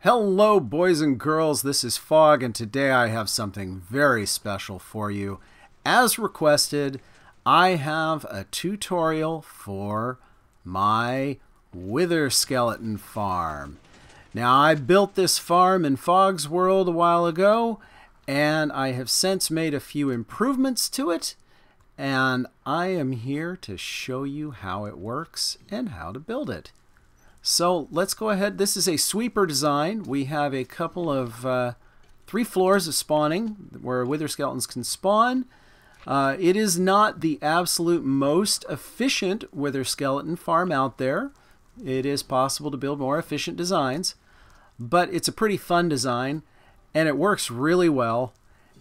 Hello boys and girls, this is Fog, and today I have something very special for you. As requested, I have a tutorial for my wither skeleton farm. Now, I built this farm in Fog's World a while ago, and I have since made a few improvements to it, and I am here to show you how it works and how to build it. So let's go ahead. This is a sweeper design. We have a couple of 3 floors of spawning where wither skeletons can spawn. It is not the absolute most efficient wither skeleton farm out there. It is possible to build more efficient designs, but it's a pretty fun design and it works really well,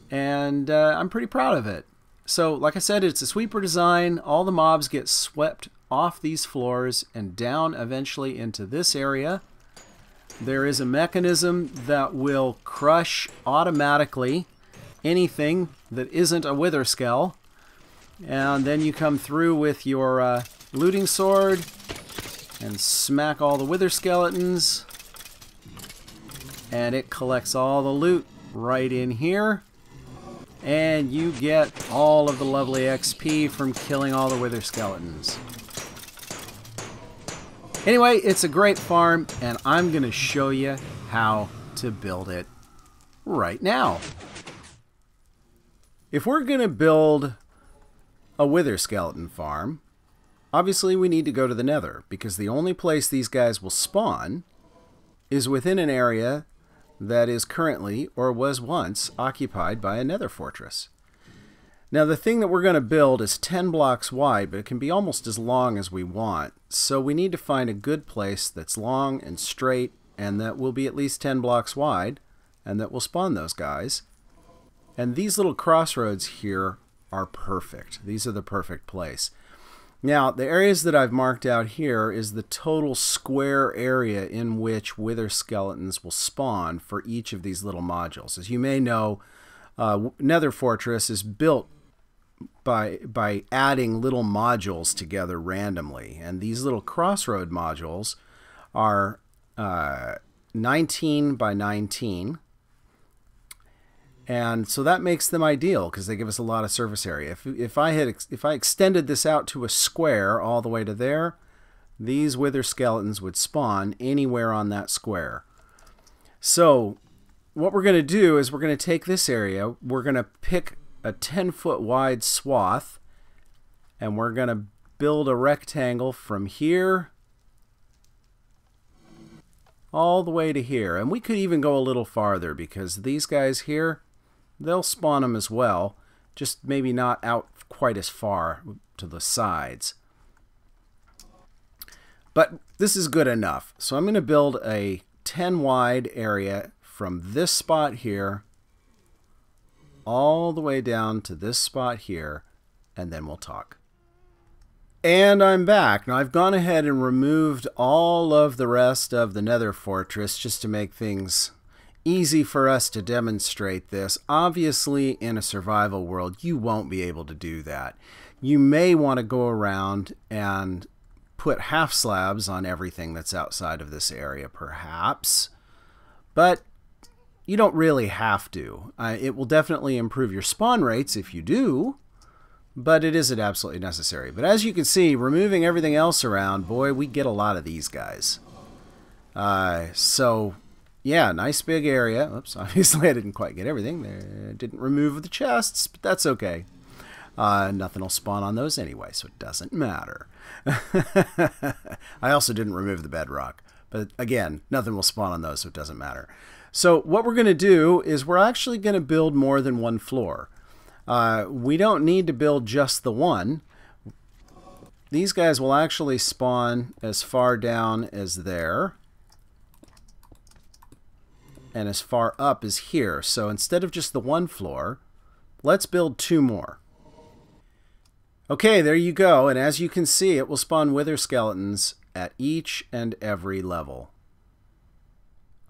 and I'm pretty proud of it. So like I said, it's a sweeper design. All the mobs get swept off these floors and down eventually into this area. There is a mechanism that will crush automatically anything that isn't a wither skell, and then you come through with your looting sword and smack all the wither skeletons, and it collects all the loot right in here, and you get all of the lovely XP from killing all the wither skeletons. Anyway, it's a great farm, and I'm going to show you how to build it right now. If we're going to build a wither skeleton farm, obviously we need to go to the Nether, because the only place these guys will spawn is within an area that is currently, or was once, occupied by a Nether fortress. Now, the thing that we're going to build is 10 blocks wide, but it can be almost as long as we want. So we need to find a good place that's long and straight, and that will be at least 10 blocks wide, and that will spawn those guys. And these little crossroads here are perfect. These are the perfect place. Now, the areas that I've marked out here is the total square area in which wither skeletons will spawn for each of these little modules. As you may know, Nether Fortress is built by adding little modules together randomly, and these little crossroad modules are 19 by 19, and so that makes them ideal because they give us a lot of surface area. If I extended this out to a square all the way to there, these wither skeletons would spawn anywhere on that square. So what we're going to do is we're going to take this area, we're going to pick a 10-foot wide swath, and we're going to build a rectangle from here all the way to here. And we could even go a little farther, because these guys here, they'll spawn them as well, just maybe not out quite as far to the sides. But this is good enough. So I'm going to build a 10 wide area from this spot here all the way down to this spot here, and then we'll talk. And I'm back. Now, I've gone ahead and removed all of the rest of the Nether Fortress just to make things easy for us to demonstrate this. Obviously, in a survival world, you won't be able to do that. You may want to go around and put half slabs on everything that's outside of this area, perhaps, but you don't really have to. It will definitely improve your spawn rates if you do, but it isn't absolutely necessary. But as you can see, removing everything else around, boy, we get a lot of these guys. So, yeah, nice big area. Oops, obviously I didn't quite get everything. I didn't remove the chests, but that's okay. Nothing will spawn on those anyway, so it doesn't matter. I also didn't remove the bedrock, but again, nothing will spawn on those, so it doesn't matter. So what we're going to do is we're actually going to build more than one floor. We don't need to build just the one. These guys will actually spawn as far down as there, and as far up as here. So instead of just the one floor, let's build 2 more. Okay, there you go. And as you can see, it will spawn wither skeletons at each and every level.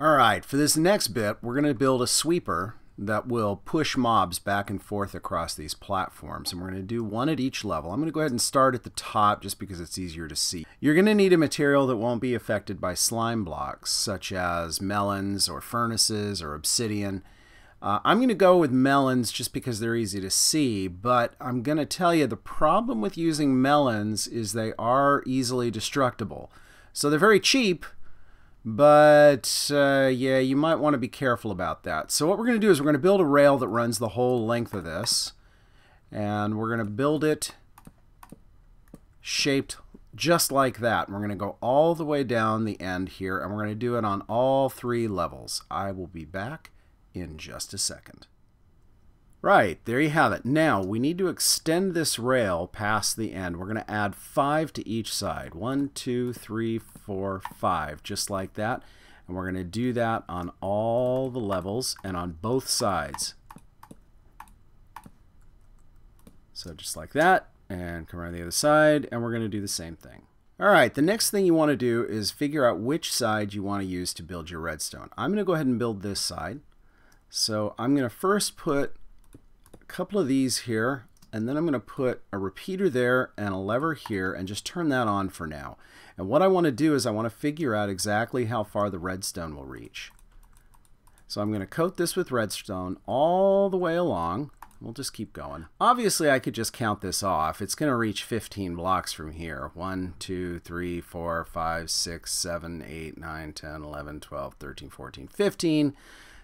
Alright, for this next bit, we're going to build a sweeper that will push mobs back and forth across these platforms. And we're going to do one at each level. I'm going to go ahead and start at the top just because it's easier to see. You're going to need a material that won't be affected by slime blocks, such as melons or furnaces or obsidian. I'm going to go with melons just because they're easy to see, but I'm going to tell you the problem with using melons is they are easily destructible. So they're very cheap, but yeah, you might want to be careful about that. So what we're going to do is we're going to build a rail that runs the whole length of this, and we're going to build it shaped just like that. And we're going to go all the way down the end here, and we're going to do it on all 3 levels. I will be back in just a second. Right, there you have it. Now we need to extend this rail past the end. We're going to add 5 to each side. 1, 2, 3, 4, 5, just like that. And we're going to do that on all the levels and on both sides. So just like that, and come around the other side, and we're going to do the same thing. All right, the next thing you want to do is figure out which side you want to use to build your redstone. I'm going to go ahead and build this side. So I'm going to first put a couple of these here, and then I'm going to put a repeater there and a lever here and just turn that on for now. And what I want to do is I want to figure out exactly how far the redstone will reach. So I'm going to coat this with redstone all the way along. We'll just keep going. Obviously, I could just count this off. It's going to reach 15 blocks from here. 1, 2, 3, 4, 5, 6, 7, 8, 9, 10, 11, 12, 13, 14, 15.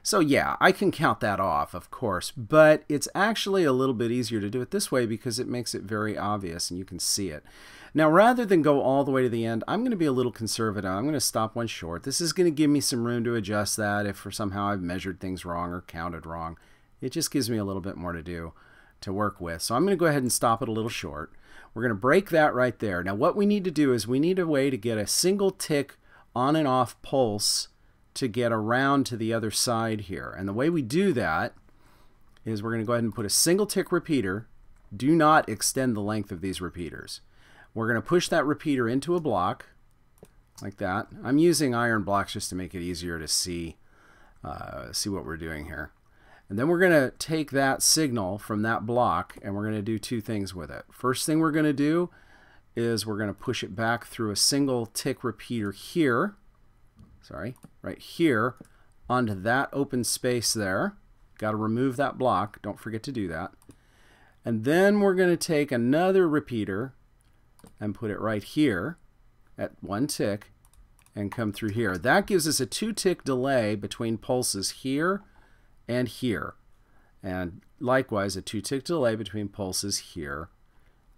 So yeah, I can count that off, of course, but it's actually a little bit easier to do it this way because it makes it very obvious and you can see it. Now, rather than go all the way to the end, I'm going to be a little conservative. I'm going to stop one short. This is going to give me some room to adjust that if for somehow I've measured things wrong or counted wrong. It just gives me a little bit more to do to work with. So I'm going to go ahead and stop it a little short. We're going to break that right there. Now, what we need to do is we need a way to get a single tick on and off pulse to get around to the other side here. And the way we do that is we're going to go ahead and put a single tick repeater. Do not extend the length of these repeaters. We're going to push that repeater into a block like that. I'm using iron blocks just to make it easier to see what we're doing here. And then we're going to take that signal from that block and we're going to do 2 things with it. First thing we're going to do is we're going to push it back through a single tick repeater here. Sorry, right here onto that open space there. Got to remove that block. Don't forget to do that. And then we're going to take another repeater and put it right here at 1 tick and come through here. That gives us a 2-tick delay between pulses here and here. And likewise, a 2-tick delay between pulses here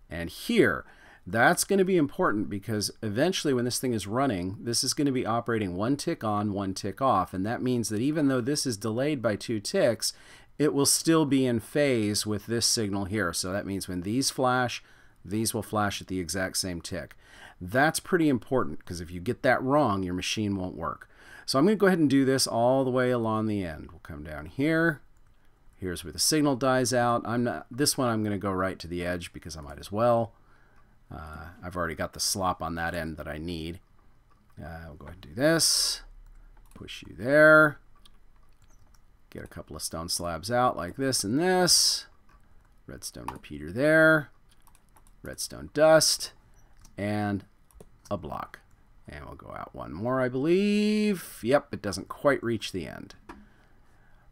and here. That's going to be important because eventually when this thing is running, this is going to be operating 1 tick on, 1 tick off. And that means that even though this is delayed by 2 ticks, it will still be in phase with this signal here. So that means when these flash, these will flash at the exact same tick. That's pretty important because if you get that wrong, your machine won't work. So I'm going to go ahead and do this all the way along the end. We'll come down here. Here's where the signal dies out. This one I'm going to go right to the edge because I might as well. I've already got the slop on that end that I need. We'll go ahead and do this. Push you there. Get a couple of stone slabs out like this and this. Redstone repeater there. Redstone dust. And a block. And we'll go out one more, I believe. Yep, it doesn't quite reach the end,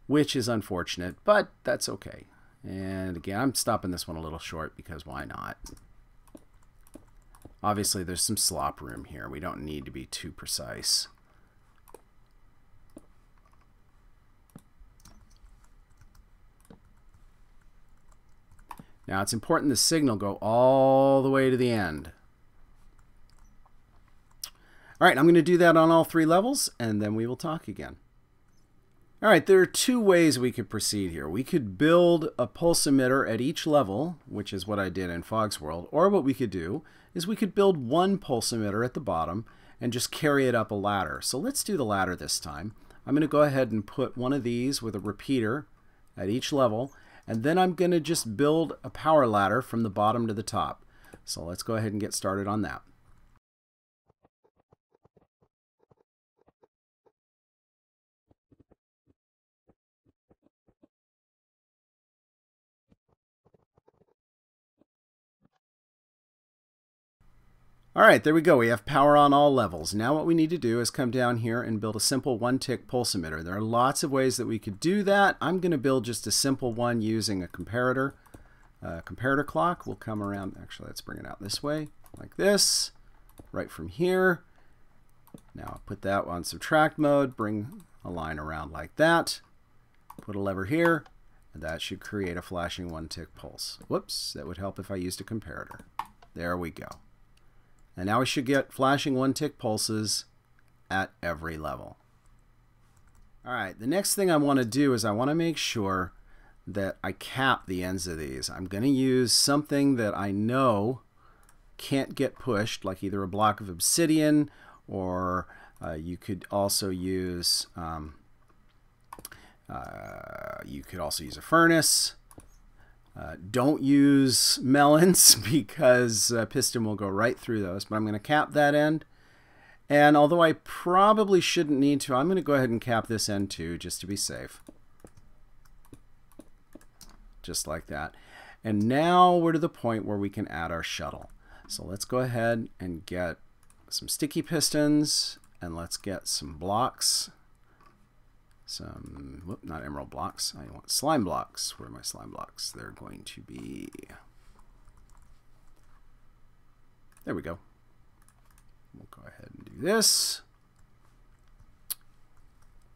which is unfortunate, but that's okay. And again, I'm stopping this one a little short because why not? Obviously, there's some slop room here. We don't need to be too precise. Now, it's important the signal go all the way to the end. All right, I'm going to do that on all 3 levels, and then we will talk again. All right, there are 2 ways we could proceed here. We could build a pulse emitter at each level, which is what I did in Fog's World, or what we could do is we could build 1 pulse emitter at the bottom and just carry it up a ladder. So let's do the ladder this time. I'm going to go ahead and put one of these with a repeater at each level, and then I'm going to just build a power ladder from the bottom to the top. So let's go ahead and get started on that. All right, there we go. We have power on all levels. Now what we need to do is come down here and build a simple one-tick pulse emitter. There are lots of ways that we could do that. I'm going to build just a simple one using a comparator. Comparator clock will come around. Actually, let's bring it out this way, like this, right from here. Now I'll put that on subtract mode, bring a line around like that, put a lever here, and that should create a flashing one-tick pulse. Whoops, that would help if I used a comparator. There we go. And now we should get flashing one-tick pulses at every level. All right, the next thing I want to do is I want to make sure that I cap the ends of these. I'm going to use something that I know can't get pushed, like either a block of obsidian, or you could also use a furnace. Don't use melons because piston will go right through those, but I'm going to cap that end. And although I probably shouldn't need to, I'm going to go ahead and cap this end too, just to be safe. Just like that. And now we're to the point where we can add our shuttle. So let's go ahead and get some sticky pistons, and let's get some blocks. Not emerald blocks. I want slime blocks. Where are my slime blocks? They're going to be... There we go. We'll go ahead and do this.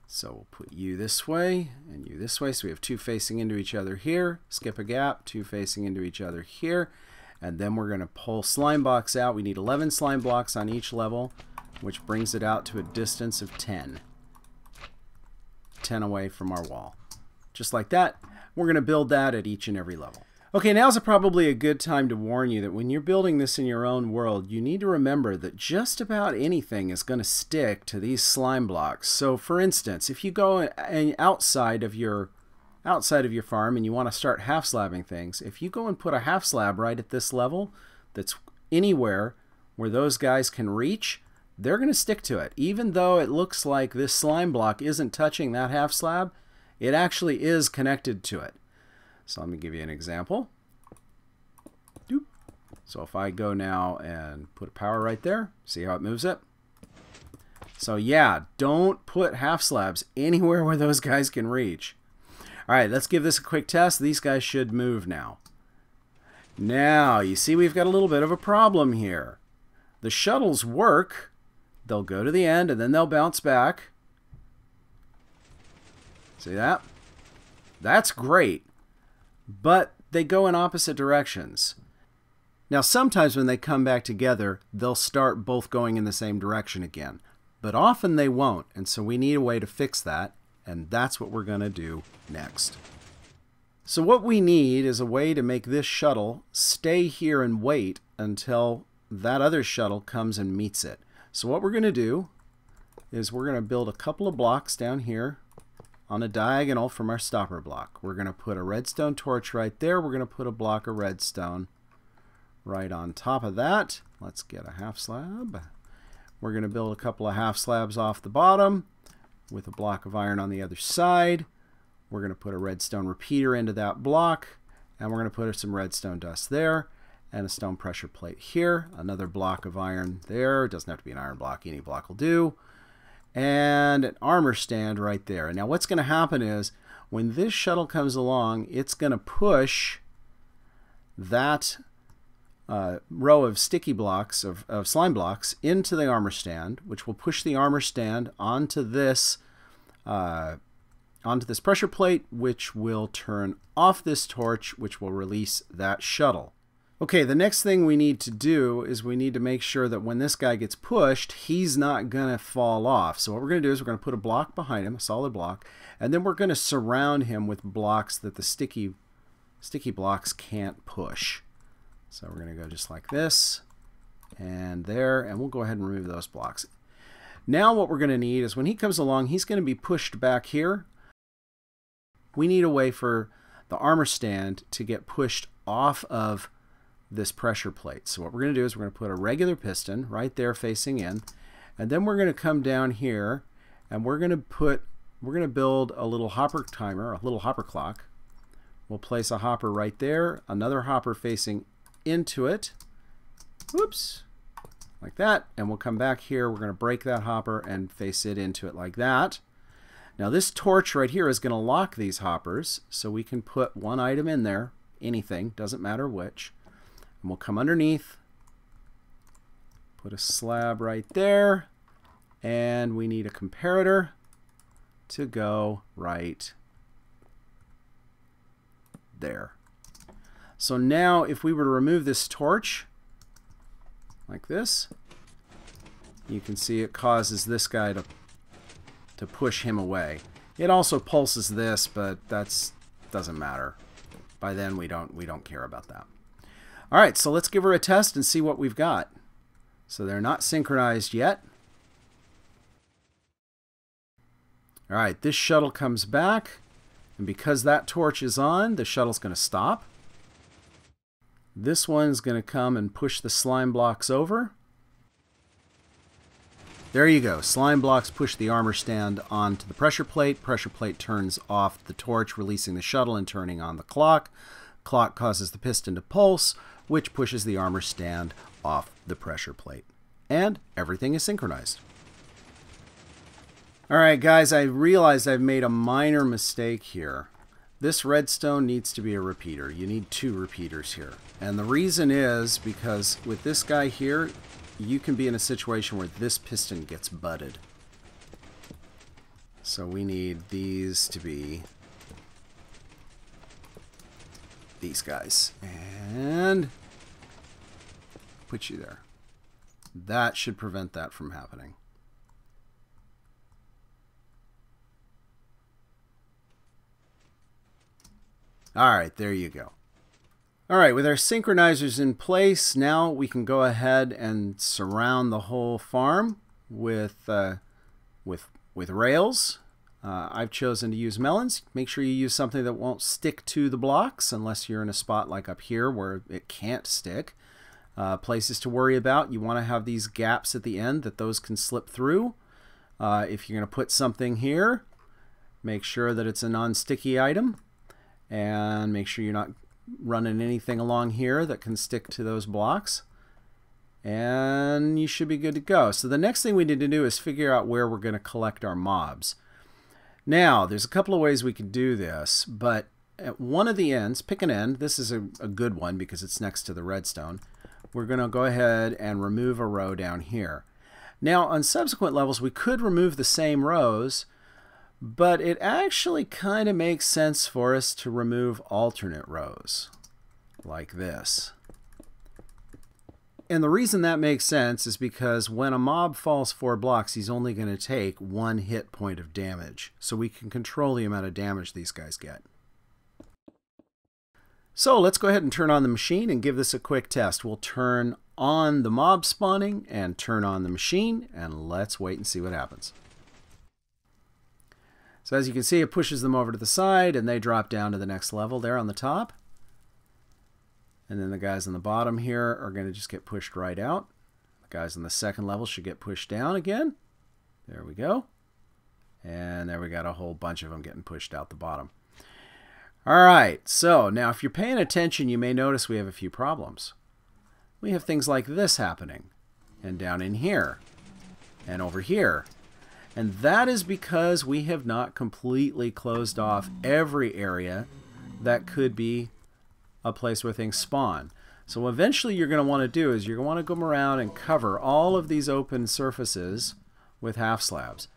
So we'll put you this way and you this way. So we have two facing into each other here. Skip a gap, two facing into each other here. And then we're going to pull slime blocks out. We need 11 slime blocks on each level, which brings it out to a distance of 10. 10 away from our wall. Just like that. We're going to build that at each and every level. Okay, now's probably a good time to warn you that when you're building this in your own world, you need to remember that just about anything is going to stick to these slime blocks. So for instance, if you go outside of your farm and you want to start half slabbing things, if you go and put a half slab right at this level that's anywhere where those guys can reach, they're going to stick to it. Even though it looks like this slime block isn't touching that half slab, it actually is connected to it. So let me give you an example. Doop. So if I go now and put a power right there, see how it moves it? So yeah, don't put half slabs anywhere where those guys can reach. All right, let's give this a quick test. These guys should move now. Now, you see we've got a little bit of a problem here. The shuttles work. They'll go to the end and then they'll bounce back. See that? That's great. But they go in opposite directions. Now sometimes when they come back together, they'll start both going in the same direction again. But often they won't, and so we need a way to fix that, and that's what we're going to do next. So what we need is a way to make this shuttle stay here and wait until that other shuttle comes and meets it. So what we're going to do is we're going to build a couple of blocks down here on a diagonal from our stopper block. We're going to put a redstone torch right there. We're going to put a block of redstone right on top of that. Let's get a half slab. We're going to build a couple of half slabs off the bottom with a block of iron on the other side. We're going to put a redstone repeater into that block, and we're going to put some redstone dust there and a stone pressure plate here. Another block of iron there. It doesn't have to be an iron block. Any block will do. And an armor stand right there. Now what's going to happen is when this shuttle comes along, it's going to push that row of sticky blocks, of slime blocks, into the armor stand, which will push the armor stand onto this pressure plate, which will turn off this torch, which will release that shuttle. Okay, the next thing we need to do is we need to make sure that when this guy gets pushed, he's not going to fall off. So what we're going to do is we're going to put a block behind him, a solid block, and then we're going to surround him with blocks that the sticky blocks can't push. So we're going to go just like this and there, and we'll go ahead and remove those blocks. Now what we're going to need is when he comes along, he's going to be pushed back here. We need a way for the armor stand to get pushed off of this pressure plate. So what we're going to do is we're going to put a regular piston right there facing in, and then we're going to come down here and we're going to build a little hopper timer, a little hopper clock. We'll place a hopper right there, another hopper facing into it. Whoops. like that, and we'll come back here. We're going to break that hopper and face it into it like that. Now this torch right here is going to lock these hoppers, so we can put one item in there, anything, doesn't matter which. And we'll come underneath, put a slab right there, and we need a comparator to go right there. So now if we were to remove this torch like this, you can see it causes this guy to push him away. It also pulses this, but that doesn't matter. By then we don't care about that. All right, so let's give her a test and see what we've got. So they're not synchronized yet. All right, this shuttle comes back, and because that torch is on, the shuttle's going to stop. This one's going to come and push the slime blocks over. There you go. Slime blocks push the armor stand onto the pressure plate. Pressure plate turns off the torch, releasing the shuttle and turning on the clock. Clock causes the piston to pulse, which pushes the armor stand off the pressure plate. And everything is synchronized. Alright guys, I realized I've made a minor mistake here. This redstone needs to be a repeater. You need 2 repeaters here. And the reason is because with this guy here, you can be in a situation where this piston gets butted. So we need these to be these guys. And put you there. That should prevent that from happening. Alright, there you go. Alright, with our synchronizers in place, now we can go ahead and surround the whole farm with rails. I've chosen to use melons. Make sure you use something that won't stick to the blocks unless you're in a spot like up here where it can't stick. Places to worry about, you want to have these gaps at the end that those can slip through. If you're going to put something here, make sure that it's a non-sticky item. And make sure you're not running anything along here that can stick to those blocks. And you should be good to go. So the next thing we need to do is figure out where we're going to collect our mobs. Now, there's a couple of ways we can do this, but at one of the ends, pick an end. This is a good one because it's next to the redstone. We're going to go ahead and remove a row down here. Now, on subsequent levels, we could remove the same rows, but it actually kind of makes sense for us to remove alternate rows like this. And the reason that makes sense is because when a mob falls 4 blocks, he's only going to take 1 hit point of damage. So we can control the amount of damage these guys get. So let's go ahead and turn on the machine and give this a quick test. We'll turn on the mob spawning and turn on the machine, and let's wait and see what happens. So as you can see, it pushes them over to the side and they drop down to the next level there on the top. And then the guys on the bottom here are going to just get pushed right out. The guys on the second level should get pushed down again. There we go. And there we got a whole bunch of them getting pushed out the bottom. All right, so now if you're paying attention, you may notice we have a few problems. We have things like this happening, and down in here, and over here. And that is because we have not completely closed off every area that could be a place where things spawn. So eventually you're going to want to do is you're going to want to come around and cover all of these open surfaces with half slabs.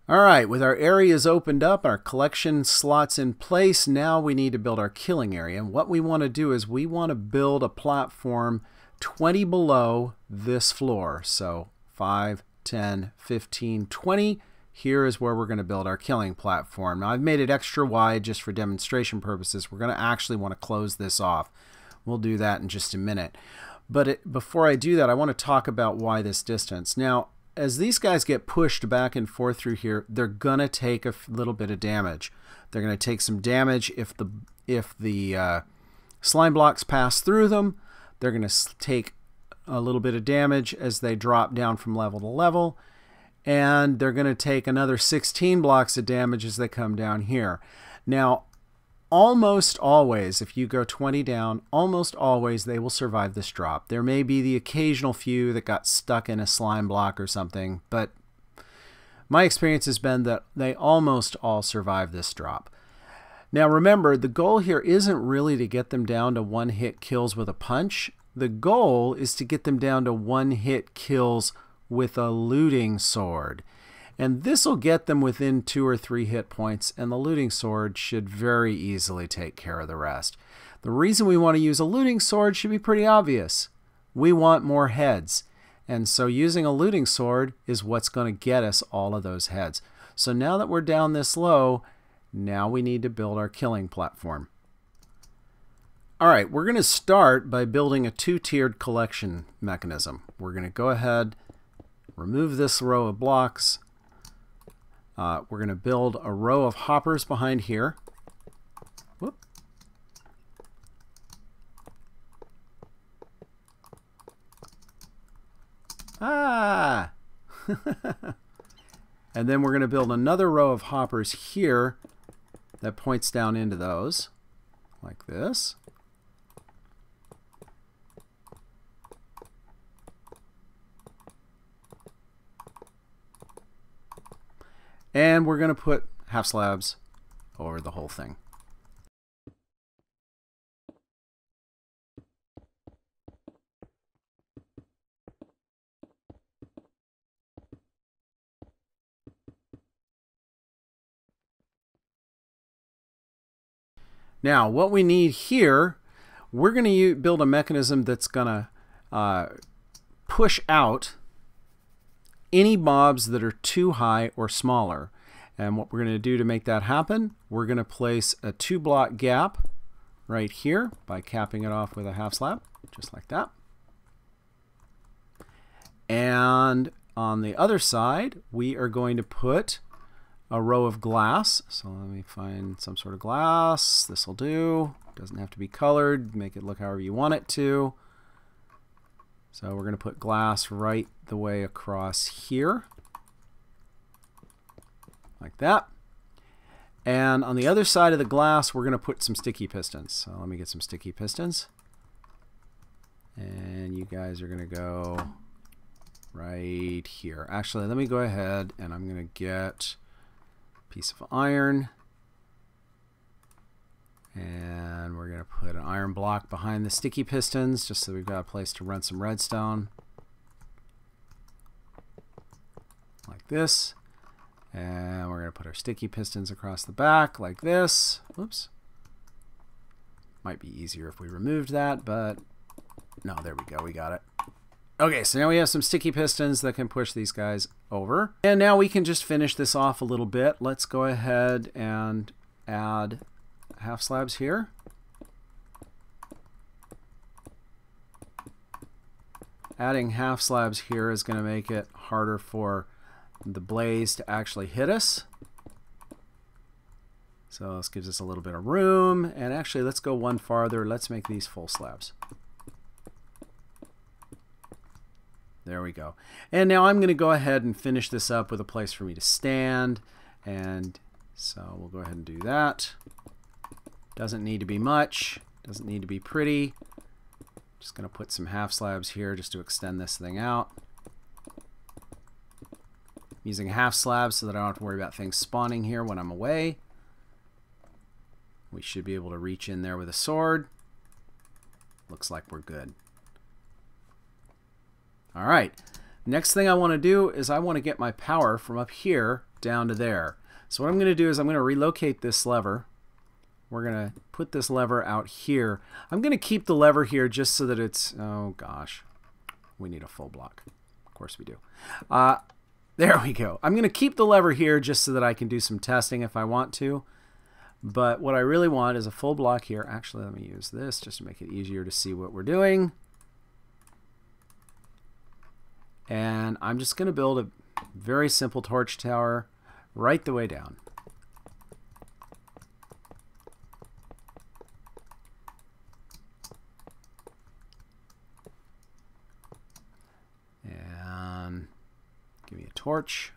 Alright, with our areas opened up, our collection slots in place, now we need to build our killing area. And what we want to do is we want to build a platform 20 below this floor. So 5, 10, 15, 20. Here is where we're going to build our killing platform. Now I've made it extra wide just for demonstration purposes. We're going to actually want to close this off. We'll do that in just a minute. But before I do that, I want to talk about why this distance. Now, as these guys get pushed back and forth through here, they're going to take a little bit of damage. They're going to take some damage if the slime blocks pass through them. They're going to take a little bit of damage as they drop down from level to level. And they're going to take another 16 blocks of damage as they come down here. Now, almost always, if you go 20 down, almost always they will survive this drop. There may be the occasional few that got stuck in a slime block or something, but my experience has been that they almost all survive this drop. Now remember, the goal here isn't really to get them down to one-hit kills with a punch. The goal is to get them down to one-hit kills with a looting sword. And this will get them within 2 or 3 hit points, and the looting sword should very easily take care of the rest. The reason we want to use a looting sword should be pretty obvious. We want more heads. And so using a looting sword is what's going to get us all of those heads. So now that we're down this low, now we need to build our killing platform. Alright, we're going to start by building a 2-tiered collection mechanism. We're going to go ahead, remove this row of blocks. We're going to build a row of hoppers behind here. Whoop. Ah! And then we're going to build another row of hoppers here that points down into those, like this. And we're going to put half slabs over the whole thing. Now, what we need here, we're going to build a mechanism that's going to push out any mobs that are too high or smaller. And what we're going to do to make that happen, we're going to place a 2-block gap right here by capping it off with a half slab, just like that. And on the other side, we are going to put a row of glass. So let me find some sort of glass. This will do. Doesn't have to be colored. Make it look however you want it to. So we're going to put glass right the way across here, like that. And on the other side of the glass, we're going to put some sticky pistons. So let me get some sticky pistons. And you guys are going to go right here. Actually, let me go ahead and I'm going to get a piece of iron. And we're going to put an iron block behind the sticky pistons just so we've got a place to run some redstone. Like this. And we're going to put our sticky pistons across the back like this. Oops. Might be easier if we removed that, but no, there we go. We got it. Okay, so now we have some sticky pistons that can push these guys over. And now we can just finish this off a little bit. Let's go ahead and add half slabs here. Adding half slabs here is going to make it harder for the blaze to actually hit us. So this gives us a little bit of room. And actually, let's go one farther. Let's make these full slabs. There we go. And now I'm going to go ahead and finish this up with a place for me to stand. And so we'll go ahead and do that. Doesn't need to be much. Doesn't need to be pretty. Just going to put some half slabs here just to extend this thing out. I'm using half slabs so that I don't have to worry about things spawning here when I'm away. We should be able to reach in there with a sword. Looks like we're good. Alright, next thing I want to do is I want to get my power from up here down to there. So what I'm going to do is I'm going to relocate this lever. We're going to put this lever out here. I'm going to keep the lever here just so that it's, oh gosh, we need a full block. Of course we do. There we go. I'm going to keep the lever here just so that I can do some testing if I want to. But what I really want is a full block here. Actually, let me use this just to make it easier to see what we're doing. And I'm just going to build a very simple torch tower right the way down. And give me a torch.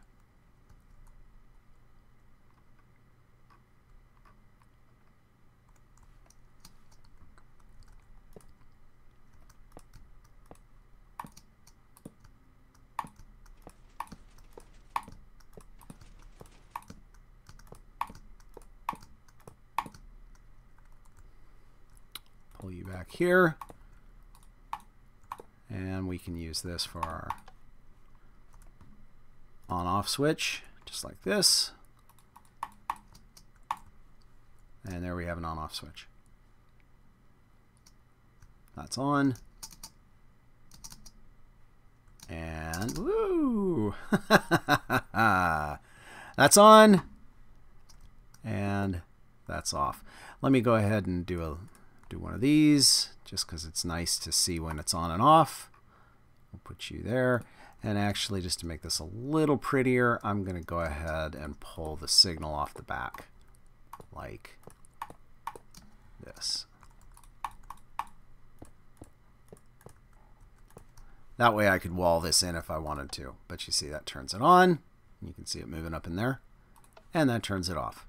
back here. And we can use this for our on-off switch, just like this. And there we have an on-off switch. That's on. And woo! That's on. And that's off. Let me go ahead and do one of these, just because it's nice to see when it's on and off. We'll put you there. And actually, just to make this a little prettier, I'm going to go ahead and pull the signal off the back, like this. That way I could wall this in if I wanted to. But you see that turns it on. You can see it moving up in there. And that turns it off.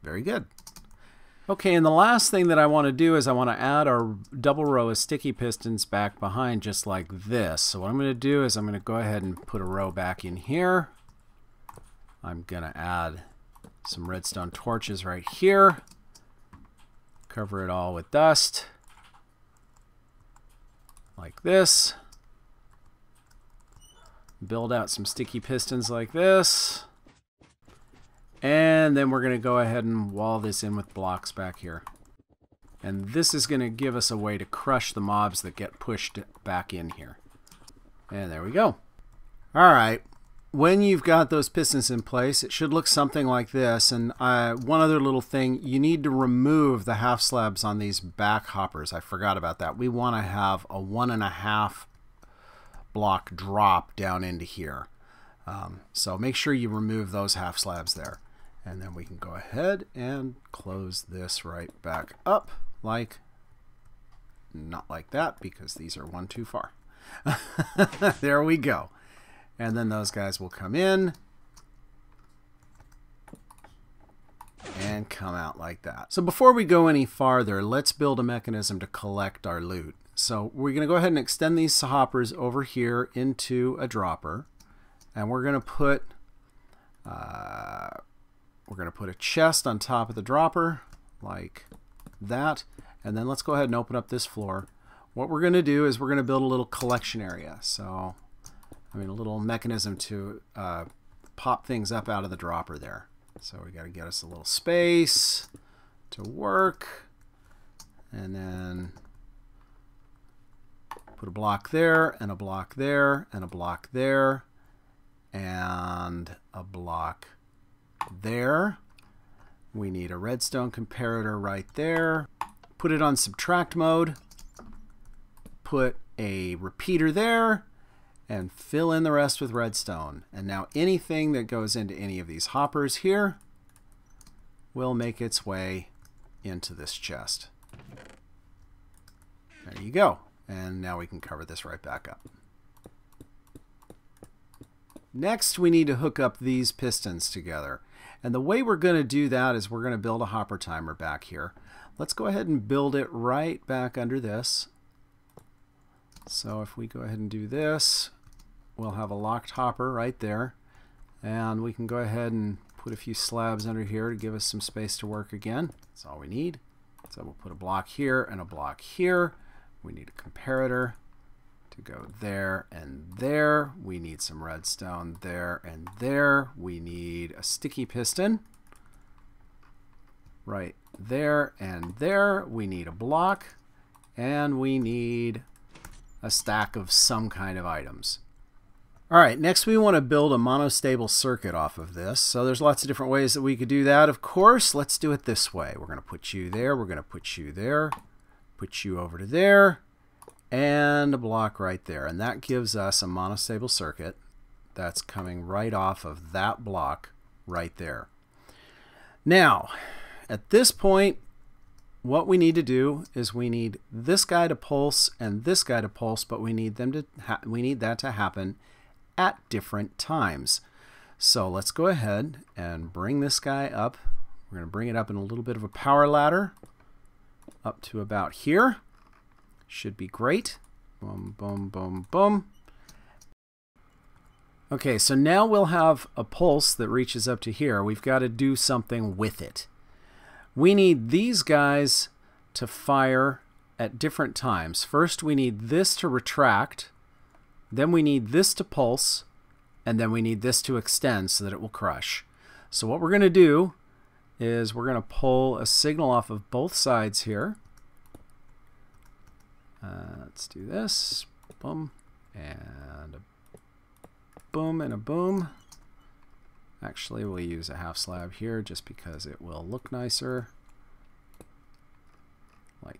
Very good. Okay, and the last thing that I want to do is I want to add our double row of sticky pistons back behind, just like this. So what I'm going to do is I'm going to go ahead and put a row back in here. I'm going to add some redstone torches right here. Cover it all with dust. Like this. Build out some sticky pistons like this. And then we're going to go ahead and wall this in with blocks back here. And this is going to give us a way to crush the mobs that get pushed back in here. And there we go. Alright, when you've got those pistons in place, it should look something like this. And one other little thing, you need to remove the half slabs on these back hoppers. I forgot about that. We want to have a 1.5 block drop down into here. So make sure you remove those half slabs there. And then we can go ahead and close this right back up, like, not like that, because these are one too far. There we go. And then those guys will come in and come out like that. So before we go any farther, let's build a mechanism to collect our loot. So we're going to go ahead and extend these hoppers over here into a dropper. And we're going to put a chest on top of the dropper, like that. And then let's go ahead and open up this floor. What we're going to do is we're going to build a little collection area. So, a little mechanism to pop things up out of the dropper there. So we got to get us a little space to work. And then put a block there, and a block there, and a block there, and a block there. We need a redstone comparator right there. Put it on subtract mode. Put a repeater there. And fill in the rest with redstone. And now anything that goes into any of these hoppers here will make its way into this chest. There you go. And now we can cover this right back up. Next, we need to hook up these pistons together. And the way we're going to do that is we're going to build a hopper timer back here. Let's go ahead and build it right back under this. So if we go ahead and do this, we'll have a locked hopper right there. And we can go ahead and put a few slabs under here to give us some space to work again. That's all we need. So we'll put a block here and a block here. We need a comparator to go there and there. We need some redstone there and there. We need a sticky piston right there and there. We need a block, and we need a stack of some kind of items. Alright, next we want to build a monostable circuit off of this. So there's lots of different ways that we could do that. Of course, let's do it this way. We're going to put you there, we're going to put you there, put you over to there, and a block right there. And that gives us a monostable circuit that's coming right off of that block right there. Now, at this point, what we need to do is we need this guy to pulse and this guy to pulse, but we need them to we need that to happen at different times. So let's go ahead and bring this guy up. We're going to bring it up in a little bit of a power ladder up to about here. Should be great. Boom, boom, boom, boom. Okay, so now we'll have a pulse that reaches up to here. We've got to do something with it. We need these guys to fire at different times. First, we need this to retract, then we need this to pulse, and then we need this to extend so that it will crush. So what we're going to do is we're going to pull a signal off of both sides here. Let's do this. Boom. And a boom and a boom. Actually, we'll use a half slab here just because it will look nicer. Like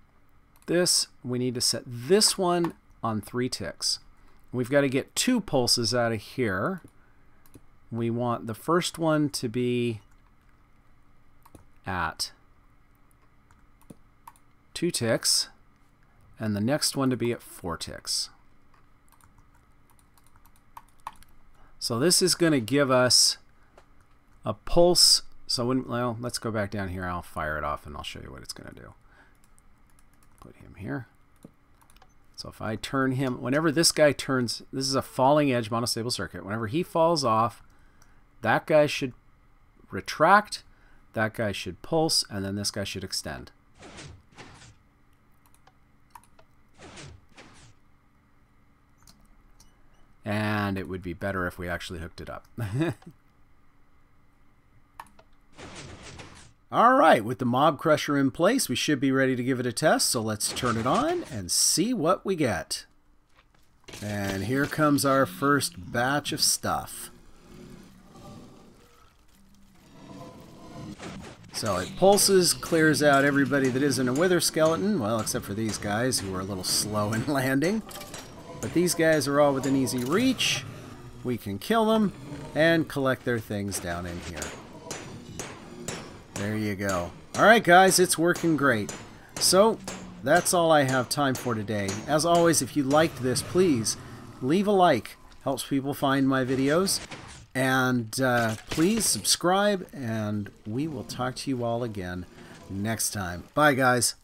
this. We need to set this one on 3 ticks. We've got to get 2 pulses out of here. We want the first one to be at 2 ticks and the next one to be at 4 ticks. So this is going to give us a pulse. So when, well, let's go back down here. I'll fire it off and I'll show you what it's going to do. Put him here. So if I turn him, whenever this guy turns, this is a falling edge monostable circuit. Whenever he falls off, that guy should retract, that guy should pulse, and then this guy should extend. And it would be better if we actually hooked it up. Alright, with the mob crusher in place, we should be ready to give it a test, so let's turn it on and see what we get. And here comes our first batch of stuff. So it pulses, clears out everybody that isn't a wither skeleton, well, except for these guys who are a little slow in landing. But these guys are all within easy reach. We can kill them and collect their things down in here. There you go. Alright guys, it's working great. So, that's all I have time for today. As always, if you liked this, please leave a like. Helps people find my videos. And please subscribe, and we will talk to you all again next time. Bye guys.